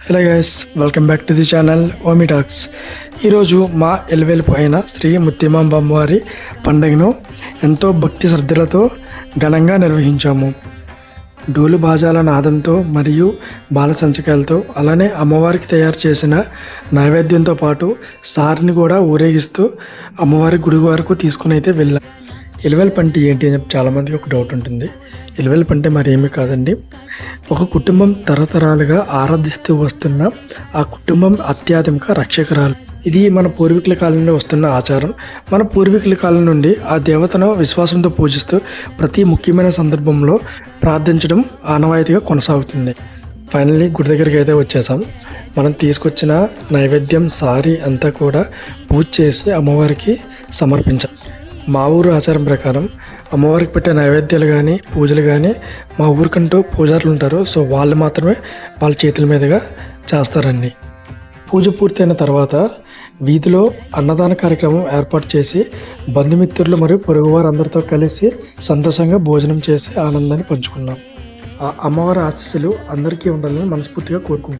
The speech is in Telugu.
Hello guys, welcome back to the channel ఓమి టాక్స్. ఈరోజు మా ఎలివేలుపు అయిన శ్రీ ముత్యమాంబ అమ్మవారి పండుగను ఎంతో భక్తి శ్రద్ధలతో ఘనంగా నిర్వహించాము. డోలు బాజాల నాదంతో మరియు బాల సంచికలతో, అలానే అమ్మవారికి తయారు చేసిన నైవేద్యంతో పాటు సారిని కూడా ఊరేగిస్తూ అమ్మవారి గుడి వరకు తీసుకుని అయితే వెళ్ళాం. ఎలివేలుపు అంటే ఏంటి అని చాలామందికి ఒక డౌట్ ఉంటుంది. ఎలివేలుపు అంటే మరేమీ కాదండి, ఒక కుటుంబం తరతరాలుగా ఆరాధిస్తూ వస్తున్న ఆ కుటుంబం అత్యాధునిక రక్షకురాలు. ఇది మన పూర్వీకుల కాలం నుండి వస్తున్న ఆచారం. మన పూర్వీకుల కాలం నుండి ఆ దేవతను విశ్వాసంతో పూజిస్తూ ప్రతి ముఖ్యమైన సందర్భంలో ప్రార్థించడం ఆనవాయితీగా కొనసాగుతుంది. ఫైనల్లీ గుడి దగ్గరికి అయితే వచ్చేసాం. మనం తీసుకొచ్చిన నైవేద్యం సారీ అంతా కూడా పూజ చేసి అమ్మవారికి సమర్పించాం. మా ఊరు ఆచారం ప్రకారం అమ్మవారికి పెట్టే నైవేద్యాలు కానీ పూజలు కానీ మా ఊరికంటూ పూజారులు ఉంటారు. సో వాళ్ళు మాత్రమే వాళ్ళ చేతుల మీదుగా చేస్తారండి. పూజ పూర్తయిన తర్వాత వీధిలో అన్నదాన కార్యక్రమం ఏర్పాటు చేసి బంధుమిత్రులు మరియు పొరుగువారు అందరితో కలిసి సంతోషంగా భోజనం చేసి ఆనందాన్ని పంచుకున్నాం. ఆ అమ్మవారి ఆశీస్సులు అందరికీ ఉండాలని మనస్ఫూర్తిగా కోరుకుంటున్నాం.